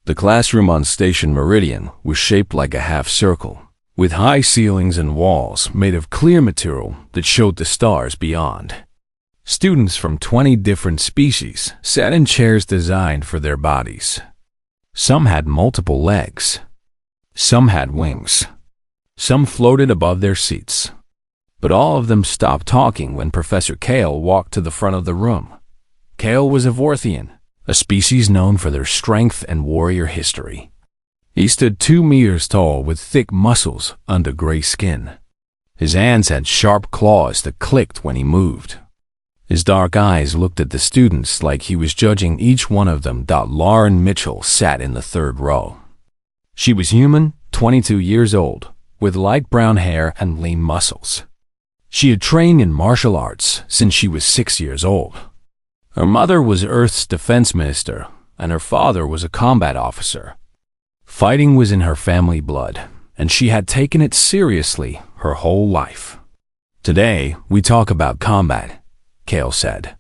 The classroom on Station Meridian was shaped like a half circle, with high ceilings and walls made of clear material that showed the stars beyond. Students from 20 different species sat in chairs designed for their bodies. Some had multiple legs. Some had wings. Some floated above their seats. But all of them stopped talking when Professor Kale walked to the front of the room. Kale was a Vorthian, a species known for their strength and warrior history. He stood 2 meters tall with thick muscles under gray skin. His hands had sharp claws that clicked when he moved. His dark eyes looked at the students like he was judging each one of them. Lauren Mitchell sat in the third row. She was human, 22 years old, with light brown hair and lean muscles. She had trained in martial arts since she was 6 years old. Her mother was Earth's defense minister, and her father was a combat officer. Fighting was in her family blood, and she had taken it seriously her whole life. "Today, we talk about combat," Kale said.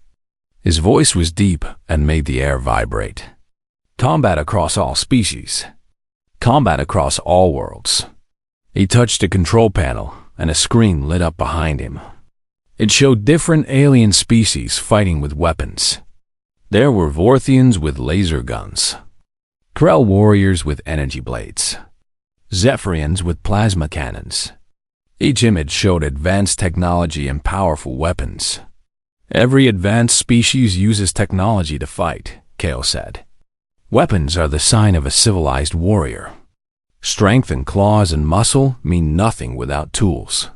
His voice was deep and made the air vibrate. "Combat across all species. Combat across all worlds." He touched a control panel, and a screen lit up behind him. It showed different alien species fighting with weapons. There were Vorthians with laser guns, Krell warriors with energy blades, Zephyrians with plasma cannons. Each image showed advanced technology and powerful weapons. "Every advanced species uses technology to fight," Kale said. "Weapons are the sign of a civilized warrior. Strength and claws and muscle mean nothing without tools.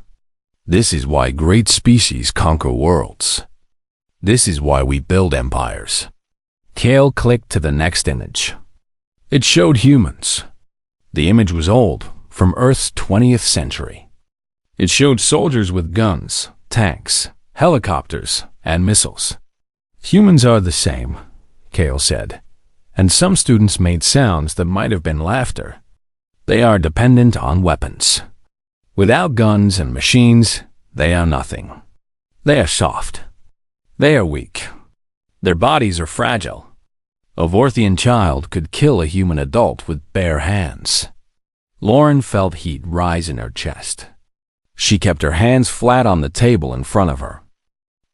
This is why great species conquer worlds. This is why we build empires." Kale clicked to the next image. It showed humans. The image was old, from Earth's 20th century. It showed soldiers with guns, tanks, helicopters, and missiles. "Humans are the same," Kale said, and some students made sounds that might have been laughter. "They are dependent on weapons. Without guns and machines, they are nothing. They are soft. They are weak. Their bodies are fragile. A Vorthian child could kill a human adult with bare hands." Lauren felt heat rise in her chest. She kept her hands flat on the table in front of her.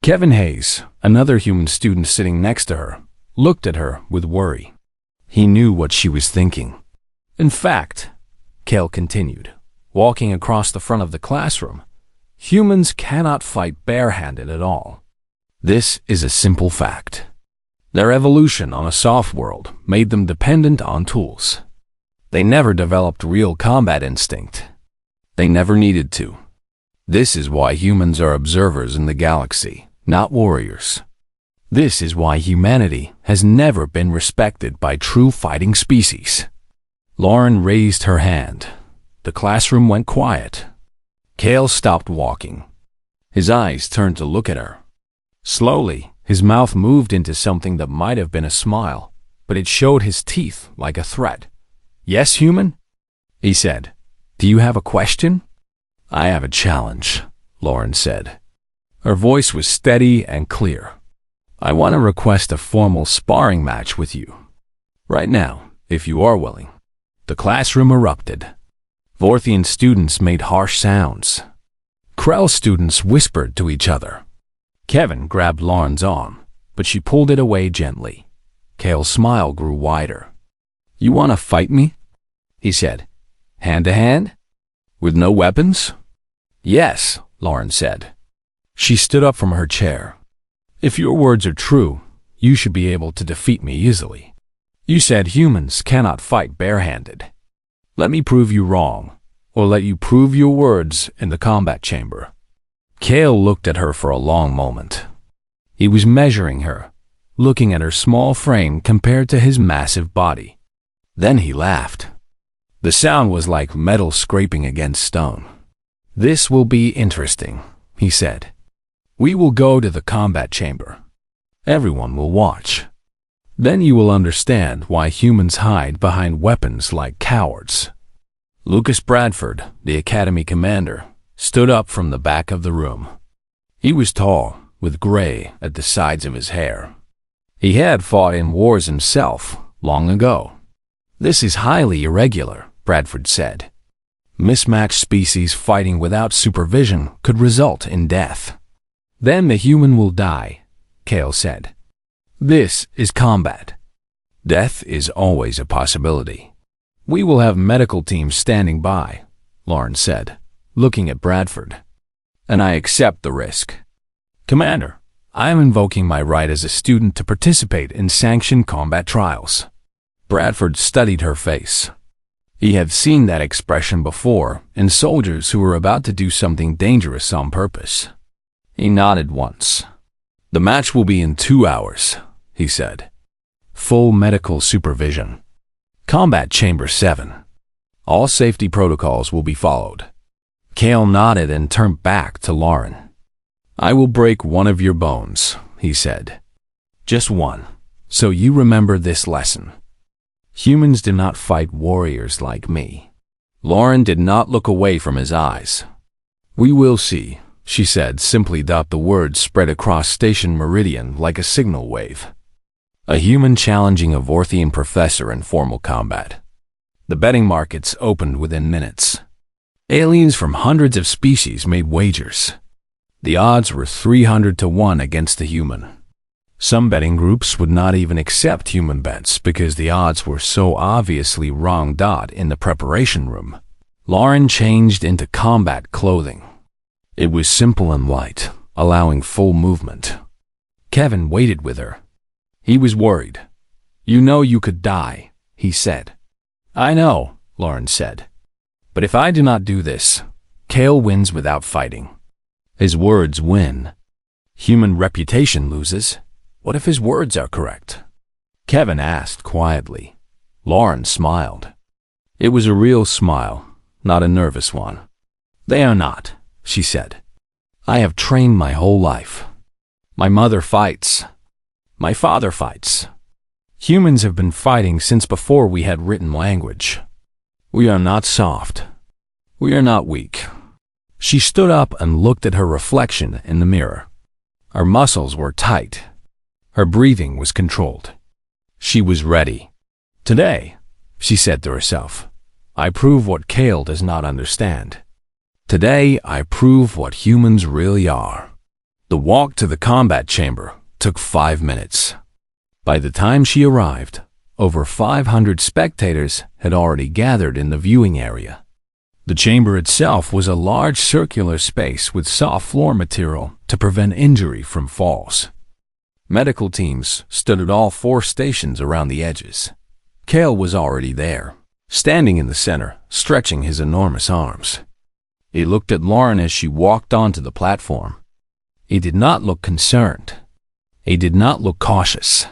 Kevin Hayes, another human student sitting next to her, looked at her with worry. He knew what she was thinking. "In fact," Kale continued, walking across the front of the classroom, "humans cannot fight barehanded at all. This is a simple fact. Their evolution on a soft world made them dependent on tools. They never developed real combat instinct. They never needed to. This is why humans are observers in the galaxy, not warriors. This is why humanity has never been respected by true fighting species." Lauren raised her hand. The classroom went quiet. Kale stopped walking. His eyes turned to look at her. Slowly, his mouth moved into something that might have been a smile, but it showed his teeth like a threat. "Yes, human?" he said. "Do you have a question?" "I have a challenge," Lauren said. Her voice was steady and clear. "I want to request a formal sparring match with you. Right now, if you are willing." The classroom erupted. Vorthian students made harsh sounds. Krell students whispered to each other. Kevin grabbed Lauren's arm, but she pulled it away gently. Kale's smile grew wider. "You want to fight me?" he said. "Hand to hand? With no weapons?" "Yes," Lauren said. She stood up from her chair. "If your words are true, you should be able to defeat me easily. You said humans cannot fight barehanded. Let me prove you wrong, or let you prove your words in the combat chamber." Kale looked at her for a long moment. He was measuring her, looking at her small frame compared to his massive body. Then he laughed. The sound was like metal scraping against stone. "This will be interesting," he said. "We will go to the combat chamber. Everyone will watch. Then you will understand why humans hide behind weapons like cowards." Lucas Bradford, the academy commander, stood up from the back of the room. He was tall, with gray at the sides of his hair. He had fought in wars himself, long ago. This is highly irregular, Bradford said. Mismatched species fighting without supervision could result in death. Then the human will die, Cale said. This is combat. Death is always a possibility. We will have medical teams standing by, Lauren said, looking at Bradford. And I accept the risk. Commander, I am invoking my right as a student to participate in sanctioned combat trials. Bradford studied her face. He had seen that expression before in soldiers who were about to do something dangerous on purpose. He nodded once. The match will be in 2 hours, he said. Full medical supervision. Combat Chamber 7. All safety protocols will be followed. Cale nodded and turned back to Lauren. I will break one of your bones, he said. Just one, so you remember this lesson. Humans do not fight warriors like me. Lauren did not look away from his eyes. We will see, she said, simply. The words spread across Station Meridian like a signal wave. A human challenging a Vorthian professor in formal combat. The betting markets opened within minutes. Aliens from hundreds of species made wagers. The odds were 300 to 1 against the human. Some betting groups would not even accept human bets because the odds were so obviously wrong. In the preparation room, Lauren changed into combat clothing. It was simple and light, allowing full movement. Kevin waited with her. He was worried. You know you could die, he said. I know, Lauren said. But if I do not do this, Cale wins without fighting. His words win. Human reputation loses. What if his words are correct? Kevin asked quietly. Lauren smiled. It was a real smile, not a nervous one. They are not, she said. I have trained my whole life. My mother fights. My father fights. Humans have been fighting since before we had written language. We are not soft. We are not weak. She stood up and looked at her reflection in the mirror. Her muscles were tight. Her breathing was controlled. She was ready. Today, she said to herself, I prove what Cale does not understand. Today, I prove what humans really are. The walk to the combat chamber took 5 minutes. By the time she arrived, over 500 spectators had already gathered in the viewing area. The chamber itself was a large circular space with soft floor material to prevent injury from falls. Medical teams stood at all 4 stations around the edges. Cale was already there, standing in the center, stretching his enormous arms. He looked at Lauren as she walked onto the platform. He did not look concerned. He did not look cautious.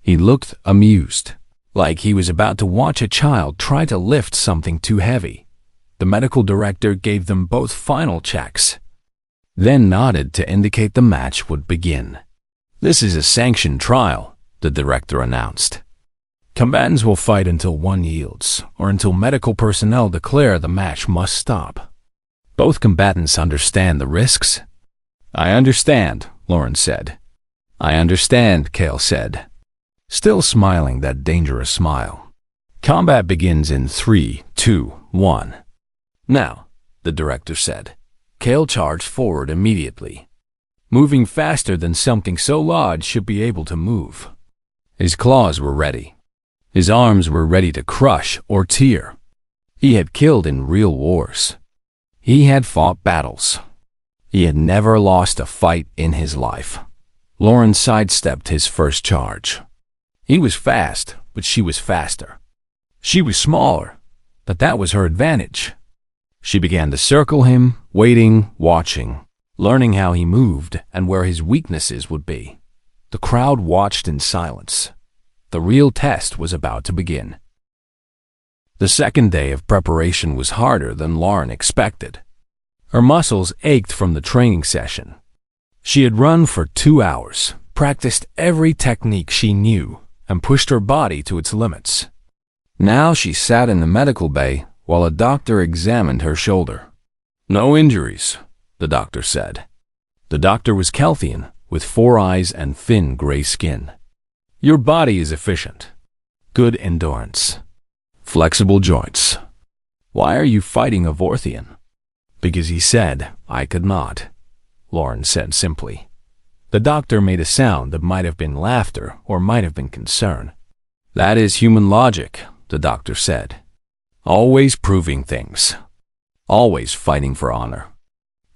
He looked amused, like he was about to watch a child try to lift something too heavy. The medical director gave them both final checks, then nodded to indicate the match would begin. This is a sanctioned trial, the director announced. Combatants will fight until one yields, or until medical personnel declare the match must stop. Both combatants understand the risks. I understand, Lauren said. I understand, Cale said, still smiling that dangerous smile. Combat begins in 3, 2, 1. Now, the director said. Cale charged forward immediately, moving faster than something so large should be able to move. His claws were ready. His arms were ready to crush or tear. He had killed in real wars. He had fought battles. He had never lost a fight in his life. Lauren sidestepped his first charge. He was fast, but she was faster. She was smaller, but that was her advantage. She began to circle him, waiting, watching, learning how he moved and where his weaknesses would be. The crowd watched in silence. The real test was about to begin. The second day of preparation was harder than Lauren expected. Her muscles ached from the training session. She had run for 2 hours, practiced every technique she knew, and pushed her body to its limits. Now she sat in the medical bay while a doctor examined her shoulder. No injuries, the doctor said. The doctor was Kelthian, with 4 eyes and thin gray skin. Your body is efficient. Good endurance. flexible joints. Why are you fighting a Vorthian? Because he said I could not, Lauren said simply. The doctor made a sound that might have been laughter or might have been concern. That is human logic, the doctor said. Always proving things. Always fighting for honor.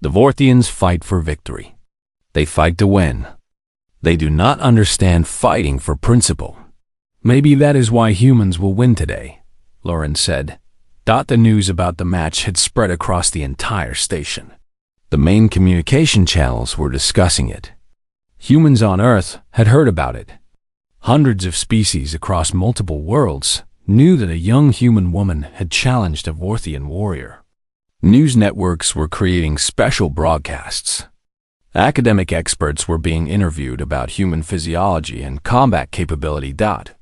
The Vorthians fight for victory. They fight to win. They do not understand fighting for principle. Maybe that is why humans will win today, Lauren said. The news about the match had spread across the entire station. The main communication channels were discussing it. Humans on Earth had heard about it. Hundreds of species across multiple worlds knew that a young human woman had challenged a Vorthian warrior. News networks were creating special broadcasts. Academic experts were being interviewed about human physiology and combat capability.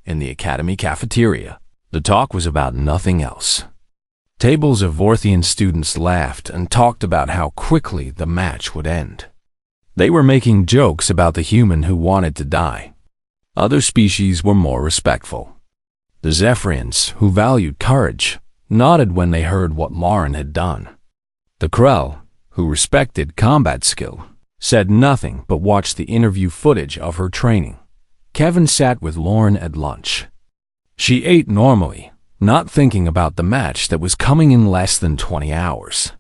In the academy cafeteria, the talk was about nothing else. Tables of Vorthian students laughed and talked about how quickly the match would end. They were making jokes about the human who wanted to die. Other species were more respectful. The Zephyrians, who valued courage, nodded when they heard what Lauren had done. The Krell, who respected combat skill, said nothing but watched the interview footage of her training. Kevin sat with Lauren at lunch. She ate normally, not thinking about the match that was coming in less than 20 hours.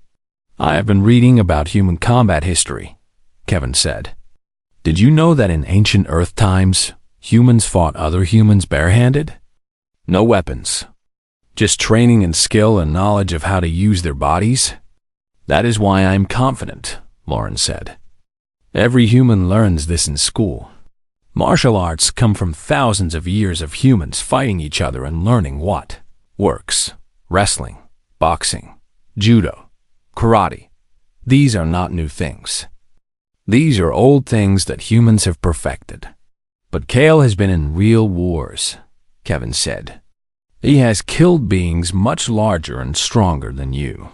I have been reading about human combat history, Kevin said. Did you know that in ancient Earth times, humans fought other humans barehanded? No weapons. Just training and skill and knowledge of how to use their bodies? That is why I'm confident, Lauren said. Every human learns this in school. Martial arts come from thousands of years of humans fighting each other and learning what works. Wrestling, boxing, judo, karate. These are not new things. These are old things that humans have perfected. But Kale has been in real wars, Kevin said. He has killed beings much larger and stronger than you.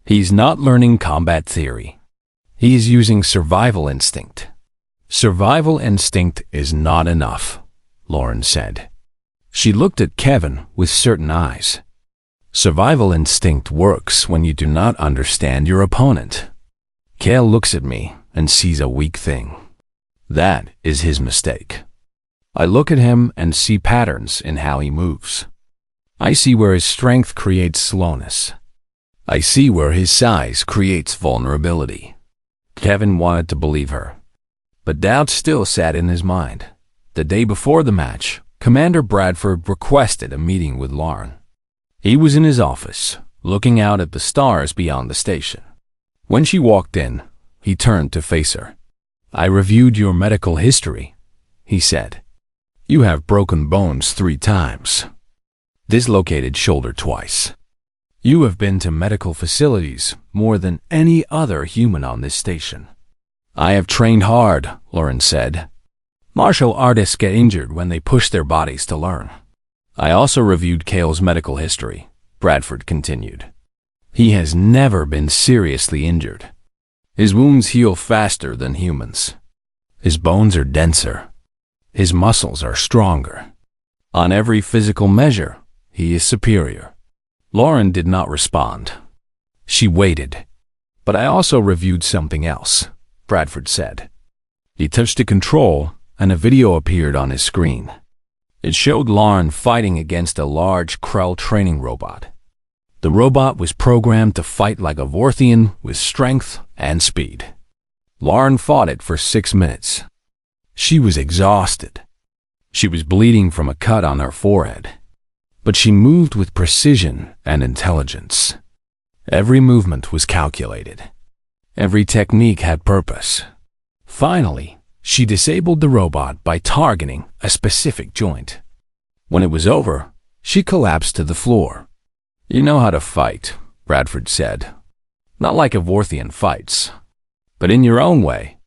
He's not learning combat theory. He is using survival instinct. Survival instinct is not enough, Lauren said. She looked at Kevin with certain eyes. Survival instinct works when you do not understand your opponent. Kale looks at me and sees a weak thing. That is his mistake. I look at him and see patterns in how he moves. I see where his strength creates slowness. I see where his size creates vulnerability. Kevin wanted to believe her, but doubt still sat in his mind. The day before the match, Commander Bradford requested a meeting with Lauren. He was in his office, looking out at the stars beyond the station. When she walked in, he turned to face her. I reviewed your medical history, he said. You have broken bones 3 times. Dislocated shoulder twice. You have been to medical facilities more than any other human on this station. I have trained hard, Lauren said. Martial artists get injured when they push their bodies to learn. I also reviewed Kale's medical history, Bradford continued. He has never been seriously injured. His wounds heal faster than humans. His bones are denser. His muscles are stronger. On every physical measure, he is superior. Lauren did not respond. She waited. But I also reviewed something else, Bradford said. He touched a control, and a video appeared on his screen. It showed Lauren fighting against a large Krell training robot. The robot was programmed to fight like a Vorthian with strength and speed. Lauren fought it for 6 minutes. She was exhausted. She was bleeding from a cut on her forehead. But she moved with precision and intelligence. Every movement was calculated. Every technique had purpose. Finally, she disabled the robot by targeting a specific joint. When it was over, she collapsed to the floor. You know how to fight, Bradford said. Not like a Vorthian fights, but in your own way.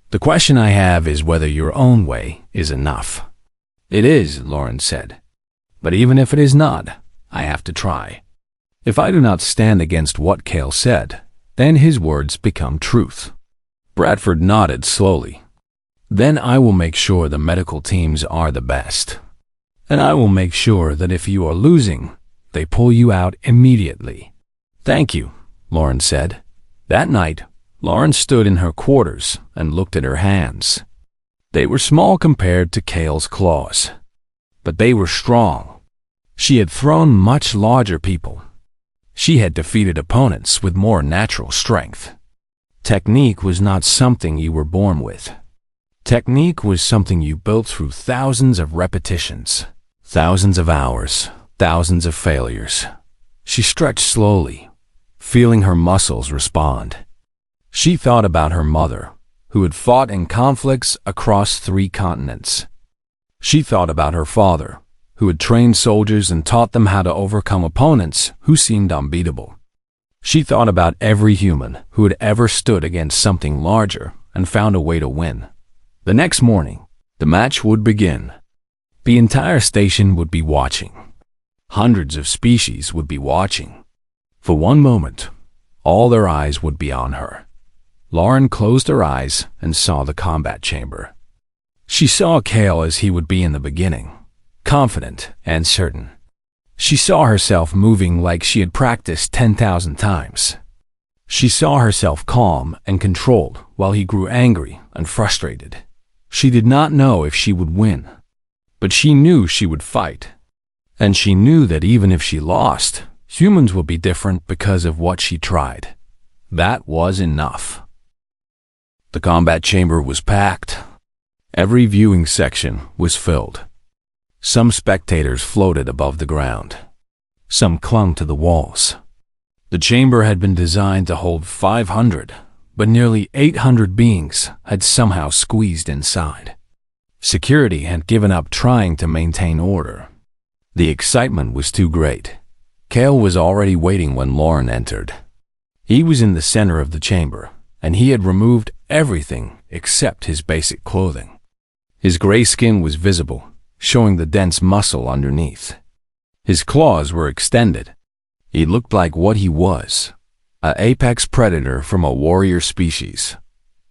The question I have is whether your own way is enough. It is, Lauren said. But even if it is not, I have to try. If I do not stand against what Kale said, then his words become truth. Bradford nodded slowly. Then I will make sure the medical teams are the best. And I will make sure that if you are losing, they pull you out immediately. Thank you, Lauren said. That night, Lauren stood in her quarters and looked at her hands. They were small compared to Kale's claws, but they were strong. She had thrown much larger people. She had defeated opponents with more natural strength. Technique was not something you were born with. Technique was something you built through thousands of repetitions, thousands of hours, thousands of failures. She stretched slowly, feeling her muscles respond. She thought about her mother, who had fought in conflicts across 3 continents. She thought about her father, who had trained soldiers and taught them how to overcome opponents who seemed unbeatable. She thought about every human who had ever stood against something larger and found a way to win. The next morning, the match would begin. The entire station would be watching. Hundreds of species would be watching. For one moment, all their eyes would be on her. Lauren closed her eyes and saw the combat chamber. She saw Kale as he would be in the beginning, confident and certain. She saw herself moving like she had practiced 10,000 times. She saw herself calm and controlled while he grew angry and frustrated. She did not know if she would win, but she knew she would fight. And she knew that even if she lost, humans would be different because of what she tried. That was enough. The combat chamber was packed. Every viewing section was filled. Some spectators floated above the ground. Some clung to the walls. The chamber had been designed to hold 500, but nearly 800 beings had somehow squeezed inside. Security had given up trying to maintain order. The excitement was too great. Kale was already waiting when Lauren entered. He was in the center of the chamber, and he had removed everything except his basic clothing. His gray skin was visible, showing the dense muscle underneath. His claws were extended. He looked like what he was, an apex predator from a warrior species.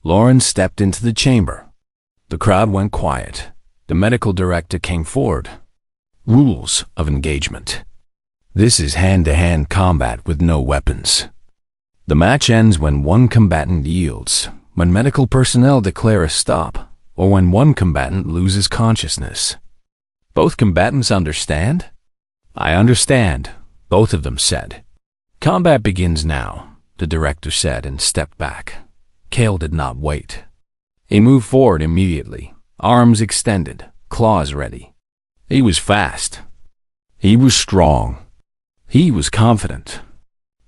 Lauren stepped into the chamber. The crowd went quiet. The medical director came forward. Rules of engagement. This is hand-to-hand combat with no weapons. The match ends when one combatant yields, when medical personnel declare a stop, or when one combatant loses consciousness. Both combatants understand? I understand, both of them said. Combat begins now, the director said and stepped back. Kale did not wait. He moved forward immediately, arms extended, claws ready. He was fast. He was strong. He was confident.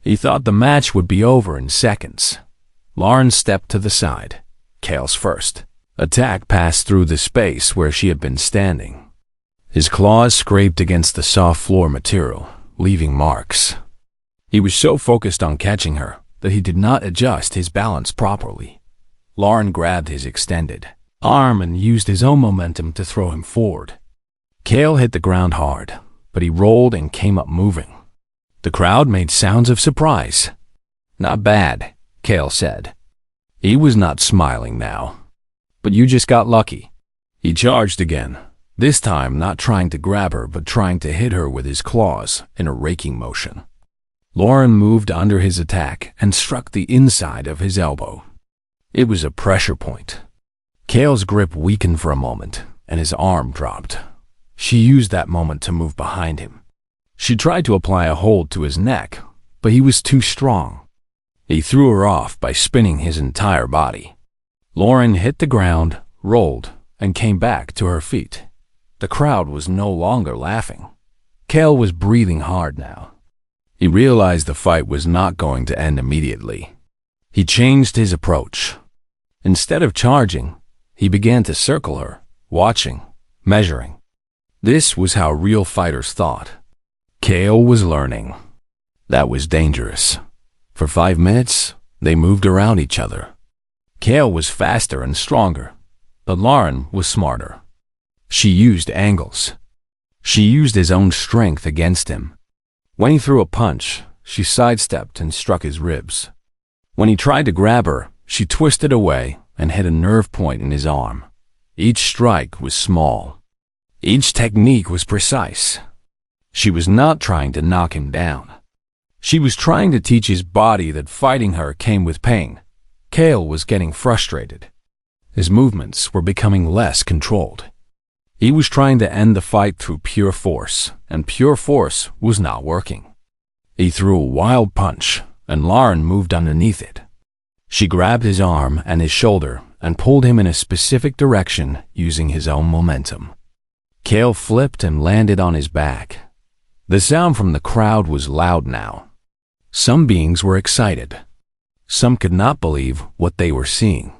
He thought the match would be over in seconds. Lauren stepped to the side. Kale's first. Attack passed through the space where she had been standing. His claws scraped against the soft floor material, leaving marks. He was so focused on catching her that he did not adjust his balance properly. Lauren grabbed his extended arm and used his own momentum to throw him forward. Kale hit the ground hard, but he rolled and came up moving. The crowd made sounds of surprise. Not bad, Kale said. He was not smiling now. But you just got lucky. He charged again, this time not trying to grab her but trying to hit her with his claws in a raking motion. Lauren moved under his attack and struck the inside of his elbow. It was a pressure point. Kale's grip weakened for a moment, and his arm dropped. She used that moment to move behind him. She tried to apply a hold to his neck, but he was too strong. He threw her off by spinning his entire body. Lauren hit the ground, rolled, and came back to her feet. The crowd was no longer laughing. Kale was breathing hard now. He realized the fight was not going to end immediately. He changed his approach. Instead of charging, he began to circle her, watching, measuring. This was how real fighters thought. Kale was learning. That was dangerous. For 5 minutes, they moved around each other. Kale was faster and stronger, but Lauren was smarter. She used angles. She used his own strength against him. When he threw a punch, she sidestepped and struck his ribs. When he tried to grab her, she twisted away and hit a nerve point in his arm. Each strike was small. Each technique was precise. She was not trying to knock him down. She was trying to teach his body that fighting her came with pain. Kale was getting frustrated. His movements were becoming less controlled. He was trying to end the fight through pure force, and pure force was not working. He threw a wild punch, and Lauren moved underneath it. She grabbed his arm and his shoulder and pulled him in a specific direction using his own momentum. Kale flipped and landed on his back. The sound from the crowd was loud now. Some beings were excited. Some could not believe what they were seeing.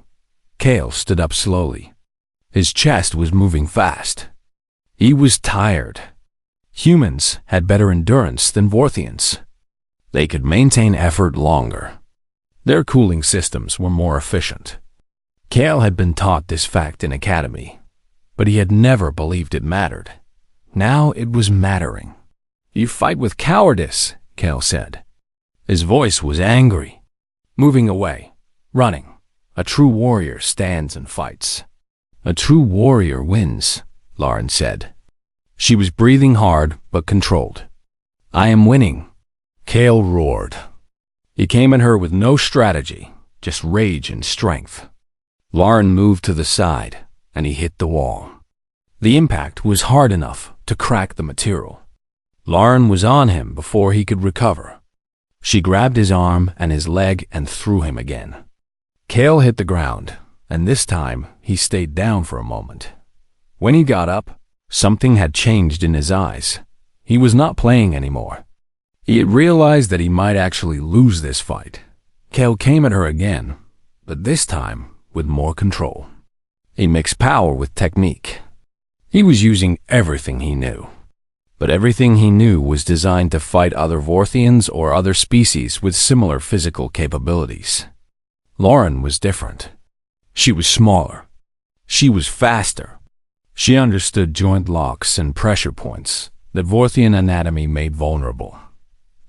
Kale stood up slowly. His chest was moving fast. He was tired. Humans had better endurance than Vorthians. They could maintain effort longer. Their cooling systems were more efficient. Kale had been taught this fact in academy, but he had never believed it mattered. Now it was mattering. "You fight with cowardice," Kale said. His voice was angry. Moving away, running. A true warrior stands and fights. "A true warrior wins," Lauren said. She was breathing hard but controlled. "I am winning," Kale roared. He came at her with no strategy, just rage and strength. Lauren moved to the side, and he hit the wall. The impact was hard enough to crack the material. Lauren was on him before he could recover. She grabbed his arm and his leg and threw him again. Kale hit the ground, and this time he stayed down for a moment. When he got up, something had changed in his eyes. He was not playing anymore. He had realized that he might actually lose this fight. Kale came at her again, but this time with more control. He mixed power with technique. He was using everything he knew. But everything he knew was designed to fight other Vorthians or other species with similar physical capabilities. Lauren was different. She was smaller. She was faster. She understood joint locks and pressure points that Vorthian anatomy made vulnerable.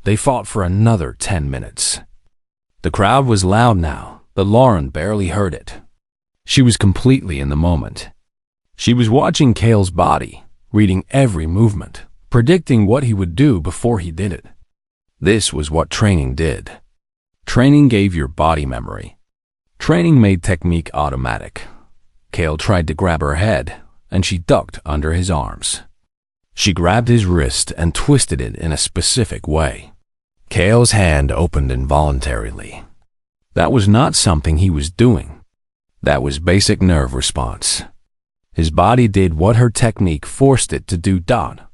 They fought for another 10 minutes. The crowd was loud now, but Lauren barely heard it. She was completely in the moment. She was watching Kale's body, reading every movement, predicting what he would do before he did it. This was what training did. Training gave your body memory. Training made technique automatic. Kale tried to grab her head, and she ducked under his arms. She grabbed his wrist and twisted it in a specific way. Kale's hand opened involuntarily. That was not something he was doing. That was basic nerve response. His body did what her technique forced it to do.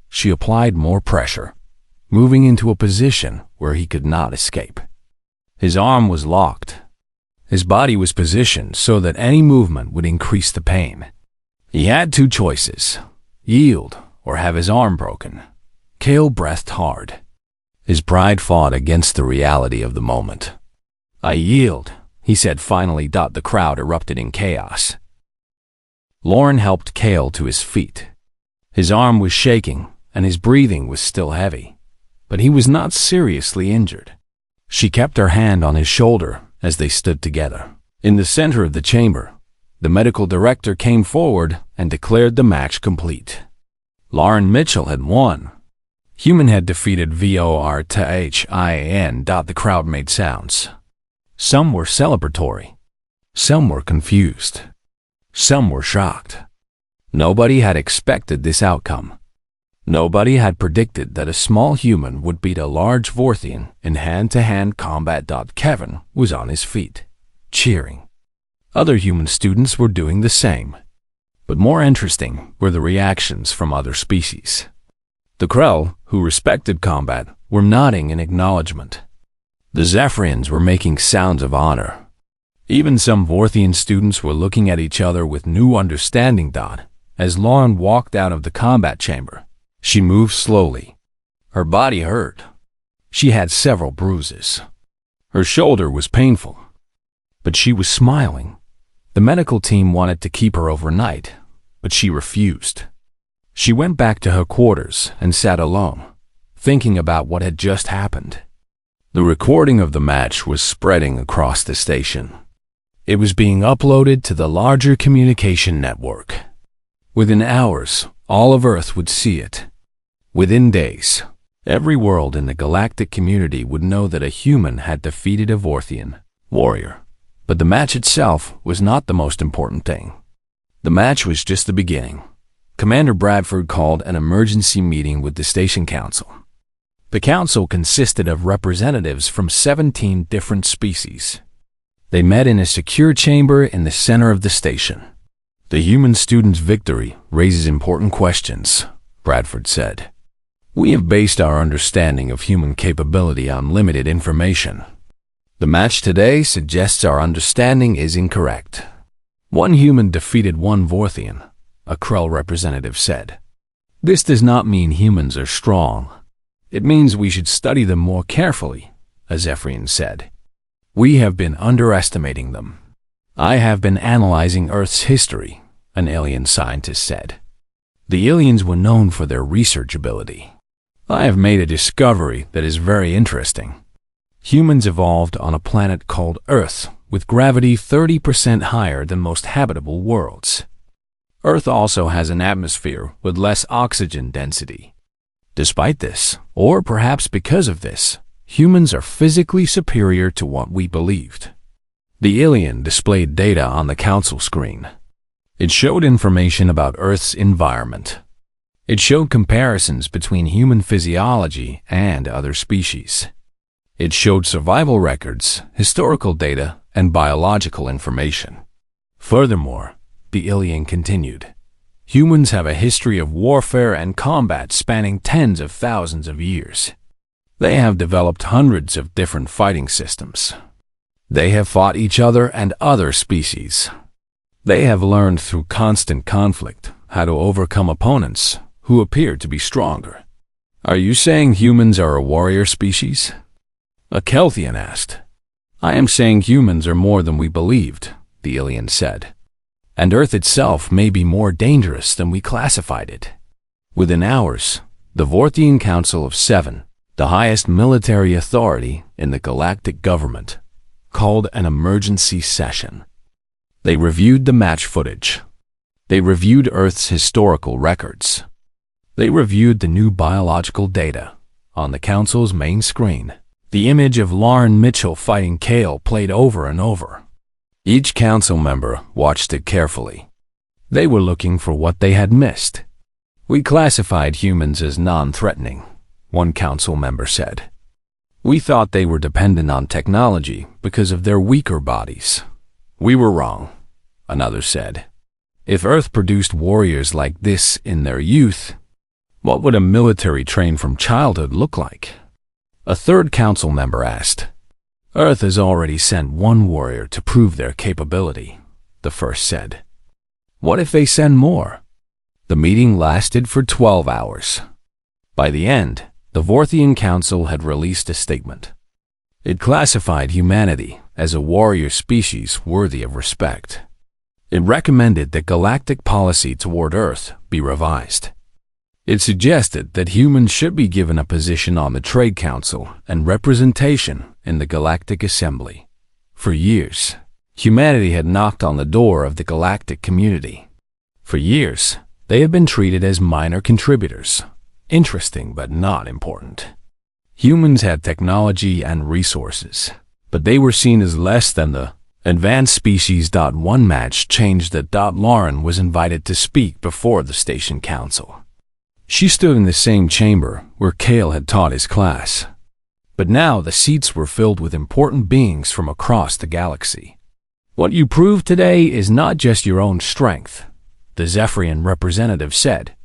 She applied more pressure, moving into a position where he could not escape. His arm was locked. His body was positioned so that any movement would increase the pain. He had two choices: yield or have his arm broken. Kale breathed hard. His pride fought against the reality of the moment. "I yield," he said finally. The crowd erupted in chaos. Lauren helped Kale to his feet. His arm was shaking, and his breathing was still heavy, but he was not seriously injured. She kept her hand on his shoulder as they stood together. In the center of the chamber, the medical director came forward and declared the match complete. Lauren Mitchell had won. Human had defeated Vorthian. The crowd made sounds. Some were celebratory. Some were confused. Some were shocked. Nobody had expected this outcome. Nobody had predicted that a small human would beat a large Vorthian in hand-to-hand combat. Kevin was on his feet, cheering. Other human students were doing the same. But more interesting were the reactions from other species. The Krell, who respected combat, were nodding in acknowledgement. The Zephyrians were making sounds of honor. Even some Vorthian students were looking at each other with new understanding. As Lauren walked out of the combat chamber, she moved slowly. Her body hurt. She had several bruises. Her shoulder was painful. But she was smiling. The medical team wanted to keep her overnight, but she refused. She went back to her quarters and sat alone, thinking about what had just happened. The recording of the match was spreading across the station. It was being uploaded to the larger communication network. Within hours, all of Earth would see it. Within days, every world in the galactic community would know that a human had defeated a Vorthian warrior. But the match itself was not the most important thing. The match was just the beginning. Commander Bradford called an emergency meeting with the station council. The council consisted of representatives from 17 different species. They met in a secure chamber in the center of the station. The human student's victory raises important questions, Bradford said. We have based our understanding of human capability on limited information. The match today suggests our understanding is incorrect. One human defeated one Vorthian, a Krell representative said. This does not mean humans are strong. It means we should study them more carefully, a Zephyrian said. We have been underestimating them. I have been analyzing Earth's history, an alien scientist said. The aliens were known for their research ability. I have made a discovery that is very interesting. Humans evolved on a planet called Earth, with gravity 30% higher than most habitable worlds. Earth also has an atmosphere with less oxygen density. Despite this, or perhaps because of this, humans are physically superior to what we believed. The alien displayed data on the council screen. It showed information about Earth's environment. It showed comparisons between human physiology and other species. It showed survival records, historical data, and biological information. Furthermore, the alien continued, humans have a history of warfare and combat spanning tens of thousands of years. They have developed hundreds of different fighting systems. They have fought each other and other species. They have learned through constant conflict how to overcome opponents who appear to be stronger. Are you saying humans are a warrior species? A Kelthian asked. I am saying humans are more than we believed, the alien said. And Earth itself may be more dangerous than we classified it. Within hours, the Vorthian Council of Seven, the highest military authority in the galactic government, called an emergency session. They reviewed the match footage. They reviewed Earth's historical records. They reviewed the new biological data. On the Council's main screen, the image of Lauren Mitchell fighting Kale played over and over. Each council member watched it carefully. They were looking for what they had missed. We classified humans as non-threatening, one council member said. We thought they were dependent on technology because of their weaker bodies. We were wrong, another said. If Earth produced warriors like this in their youth, what would a military trained from childhood look like? A third council member asked. Earth has already sent one warrior to prove their capability, the first said. What if they send more? The meeting lasted for 12 hours. By the end, the Vorthian Council had released a statement. It classified humanity as a warrior species worthy of respect. It recommended that galactic policy toward Earth be revised. It suggested that humans should be given a position on the Trade Council and representation in the Galactic Assembly. For years, humanity had knocked on the door of the galactic community. For years, they had been treated as minor contributors, interesting but not important. Humans had technology and resources, but they were seen as less than the Advanced Species. One match changed that. Lauren was invited to speak before the Station Council. She stood in the same chamber where Kale had taught his class. But now the seats were filled with important beings from across the galaxy. What you proved today is not just your own strength, the Zephyrian representative said.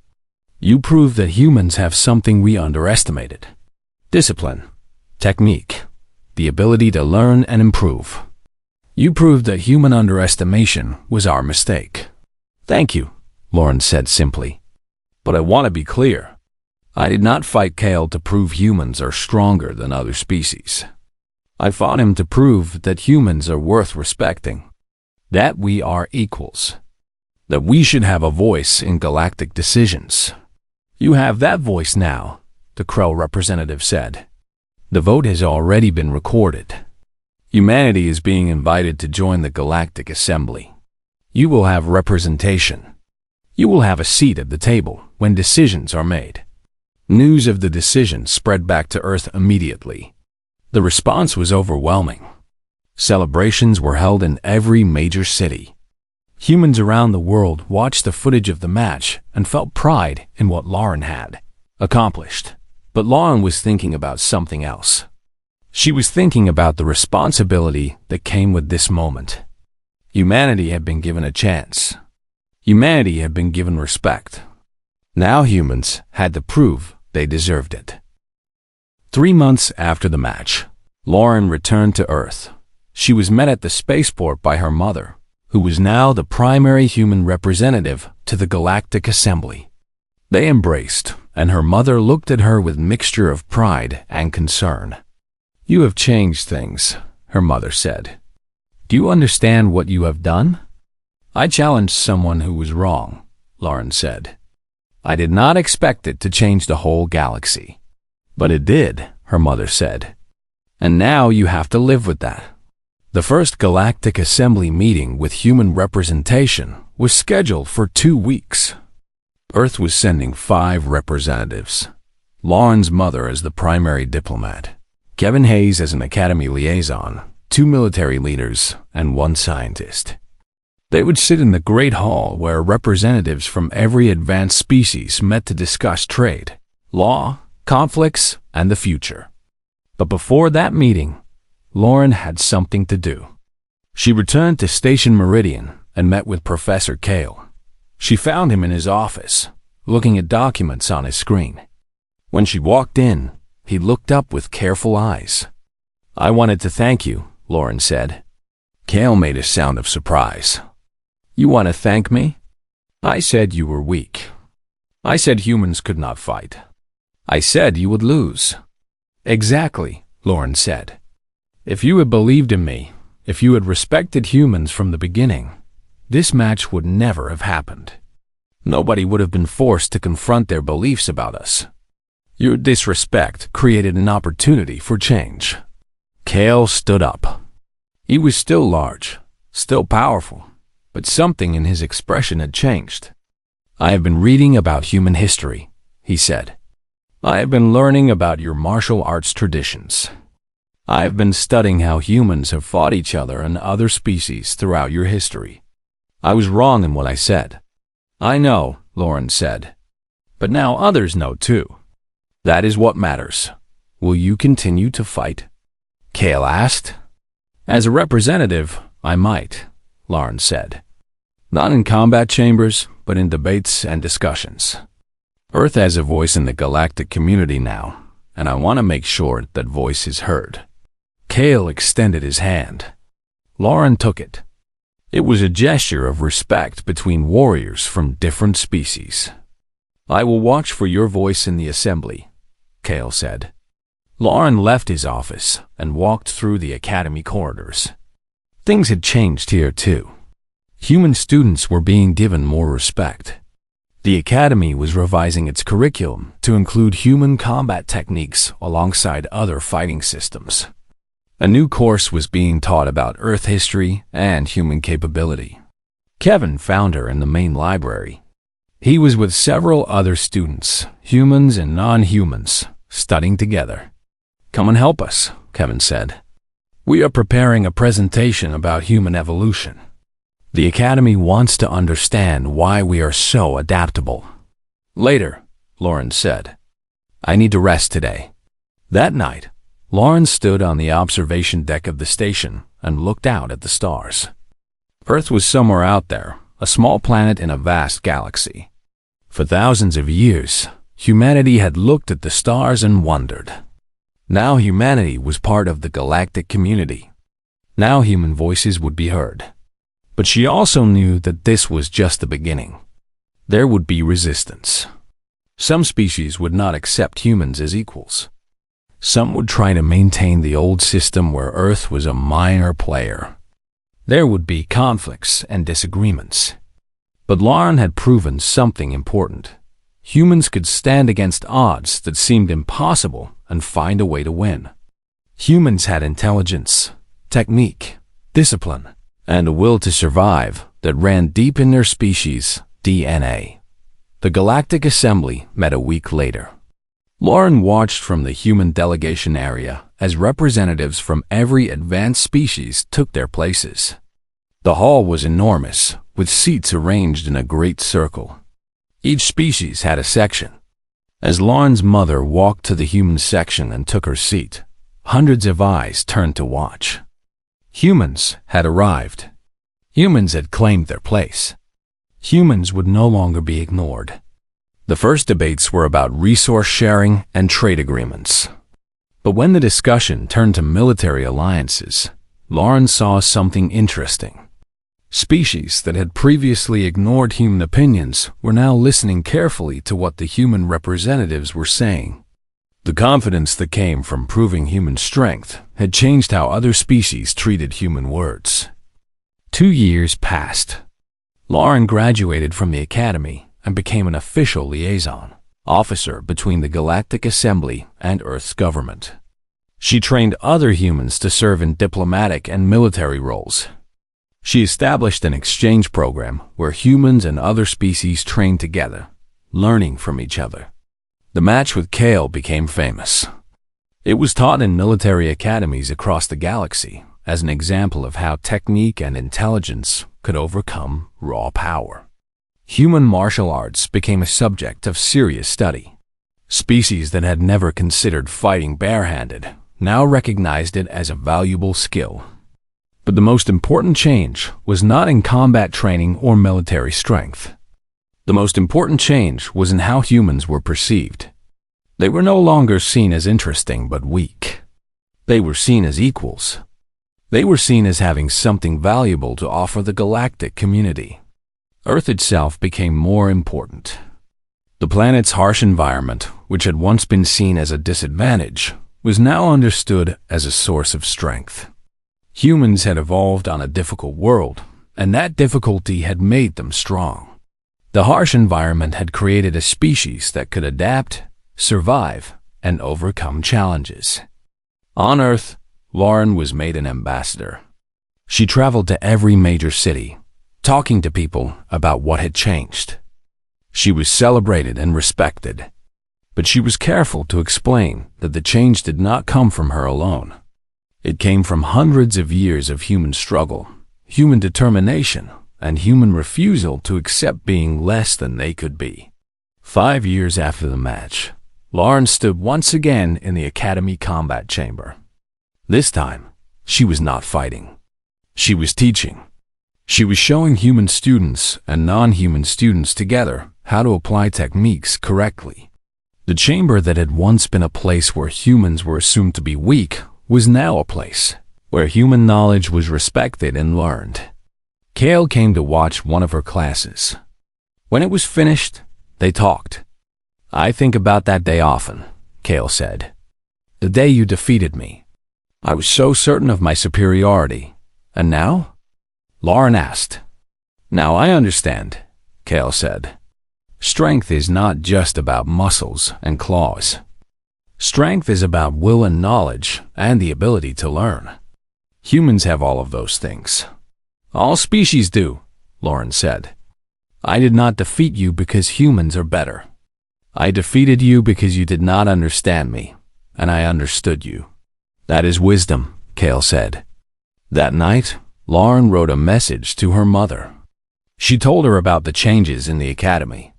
You proved that humans have something we underestimated. Discipline, technique, the ability to learn and improve. You proved that human underestimation was our mistake. Thank you, Lauren said simply. But I want to be clear. I did not fight Kale to prove humans are stronger than other species. I fought him to prove that humans are worth respecting, that we are equals, that we should have a voice in galactic decisions. You have that voice now, the Krell representative said. The vote has already been recorded. Humanity is being invited to join the Galactic Assembly. You will have representation. You will have a seat at the table when decisions are made. News of the decision spread back to Earth immediately. The response was overwhelming. Celebrations were held in every major city. Humans around the world watched the footage of the match and felt pride in what Lauren had accomplished. But Lauren was thinking about something else. She was thinking about the responsibility that came with this moment. Humanity had been given a chance. Humanity had been given respect. Now humans had to prove they deserved it. 3 months after the match, Lauren returned to Earth. She was met at the spaceport by her mother, who was now the primary human representative to the Galactic Assembly. They embraced, and her mother looked at her with mixture of pride and concern. "You have changed things," her mother said. "Do you understand what you have done?" "I challenged someone who was wrong," Lauren said. "I did not expect it to change the whole galaxy." "But it did," her mother said. "And now you have to live with that." The first Galactic Assembly meeting with human representation was scheduled for 2 weeks. Earth was sending 5 representatives. Lauren's mother as the primary diplomat, Kevin Hayes as an academy liaison, 2 military leaders, and 1 scientist. They would sit in the Great Hall where representatives from every advanced species met to discuss trade, law, conflicts, and the future. But before that meeting, Lauren had something to do. She returned to Station Meridian and met with Professor Kale. She found him in his office, looking at documents on his screen. When she walked in, he looked up with careful eyes. "I wanted to thank you," Lauren said. Kale made a sound of surprise. "You want to thank me?" "I said you were weak. I said humans could not fight. I said you would lose." "Exactly," Lauren said. "If you had believed in me, if you had respected humans from the beginning, this match would never have happened. Nobody would have been forced to confront their beliefs about us. Your disrespect created an opportunity for change." Kale stood up. He was still large, still powerful, but something in his expression had changed. "I have been reading about human history," he said. "I have been learning about your martial arts traditions. I have been studying how humans have fought each other and other species throughout your history. I was wrong in what I said." "I know," Lauren said. "But now others know too. That is what matters. Will you continue to fight?" Kale asked. "As a representative, I might," Lauren said. "Not in combat chambers, but in debates and discussions. Earth has a voice in the galactic community now, and I want to make sure that voice is heard." Kale extended his hand. Lauren took it. It was a gesture of respect between warriors from different species. "I will watch for your voice in the assembly," Kale said. Lauren left his office and walked through the academy corridors. Things had changed here too. Human students were being given more respect. The academy was revising its curriculum to include human combat techniques alongside other fighting systems. A new course was being taught about Earth history and human capability. Kevin found her in the main library. He was with several other students, humans and non-humans, studying together. "Come and help us," Kevin said. "We are preparing a presentation about human evolution. The Academy wants to understand why we are so adaptable." "Later," Lauren said. "I need to rest today." That night, Lauren stood on the observation deck of the station and looked out at the stars. Earth was somewhere out there, a small planet in a vast galaxy. For thousands of years, humanity had looked at the stars and wondered. Now humanity was part of the galactic community. Now human voices would be heard. But she also knew that this was just the beginning. There would be resistance. Some species would not accept humans as equals. Some would try to maintain the old system where Earth was a minor player. There would be conflicts and disagreements. But Lauren had proven something important. Humans could stand against odds that seemed impossible and find a way to win. Humans had intelligence, technique, discipline, and a will to survive that ran deep in their species' DNA. The Galactic Assembly met a week later. Lauren watched from the human delegation area as representatives from every advanced species took their places. The hall was enormous, with seats arranged in a great circle. Each species had a section. As Lauren's mother walked to the human section and took her seat, hundreds of eyes turned to watch. Humans had arrived. Humans had claimed their place. Humans would no longer be ignored. The first debates were about resource sharing and trade agreements. But when the discussion turned to military alliances, Lauren saw something interesting. Species that had previously ignored human opinions were now listening carefully to what the human representatives were saying. The confidence that came from proving human strength had changed how other species treated human words. 2 years passed. Lauren graduated from the academy and became an official liaison officer between the Galactic Assembly and Earth's government. She trained other humans to serve in diplomatic and military roles. She established an exchange program where humans and other species trained together, learning from each other. The match with Kale became famous. It was taught in military academies across the galaxy as an example of how technique and intelligence could overcome raw power. Human martial arts became a subject of serious study. Species that had never considered fighting barehanded now recognized it as a valuable skill. But the most important change was not in combat training or military strength. The most important change was in how humans were perceived. They were no longer seen as interesting but weak. They were seen as equals. They were seen as having something valuable to offer the galactic community. Earth itself became more important. The planet's harsh environment, which had once been seen as a disadvantage, was now understood as a source of strength. Humans had evolved on a difficult world, and that difficulty had made them strong. The harsh environment had created a species that could adapt, survive, and overcome challenges. On Earth, Lauren was made an ambassador. She traveled to every major city, talking to people about what had changed. She was celebrated and respected, but she was careful to explain that the change did not come from her alone. It came from hundreds of years of human struggle, human determination, and human refusal to accept being less than they could be. 5 years after the match, Lauren stood once again in the Academy combat chamber. This time, she was not fighting. She was teaching. She was showing human students and non-human students together how to apply techniques correctly. The chamber that had once been a place where humans were assumed to be weak was now a place where human knowledge was respected and learned. Kale came to watch one of her classes. When it was finished, they talked. "I think about that day often," Kale said. "The day you defeated me. I was so certain of my superiority. And now?" Lauren asked. "Now I understand," Kale said. "Strength is not just about muscles and claws. Strength is about will and knowledge and the ability to learn. Humans have all of those things. All species do," Lauren said. "I did not defeat you because humans are better. I defeated you because you did not understand me, and I understood you." "That is wisdom," Kale said. That night, Lauren wrote a message to her mother. She told her about the changes in the academy.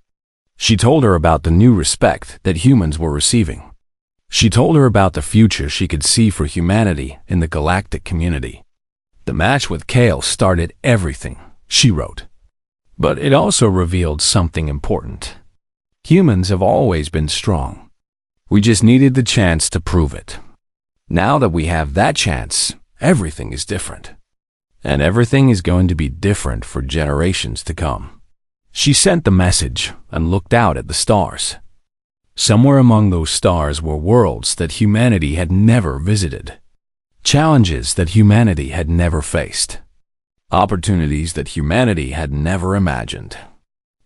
She told her about the new respect that humans were receiving. She told her about the future she could see for humanity in the galactic community. "The match with Kale started everything," she wrote. "But it also revealed something important. Humans have always been strong. We just needed the chance to prove it. Now that we have that chance, everything is different. And everything is going to be different for generations to come." She sent the message and looked out at the stars. Somewhere among those stars were worlds that humanity had never visited, challenges that humanity had never faced, opportunities that humanity had never imagined.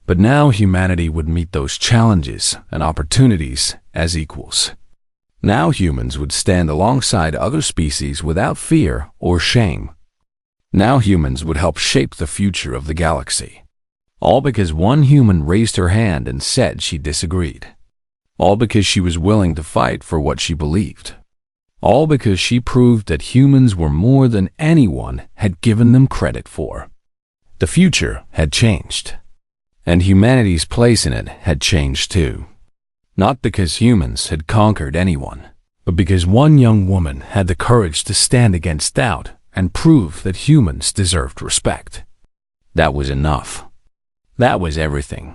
But now humanity would meet those challenges and opportunities as equals. Now humans would stand alongside other species without fear or shame. Now humans would help shape the future of the galaxy. All because one human raised her hand and said she disagreed. All because she was willing to fight for what she believed. All because she proved that humans were more than anyone had given them credit for. The future had changed, and humanity's place in it had changed too. Not because humans had conquered anyone, but because one young woman had the courage to stand against doubt and prove that humans deserved respect. That was enough. That was everything.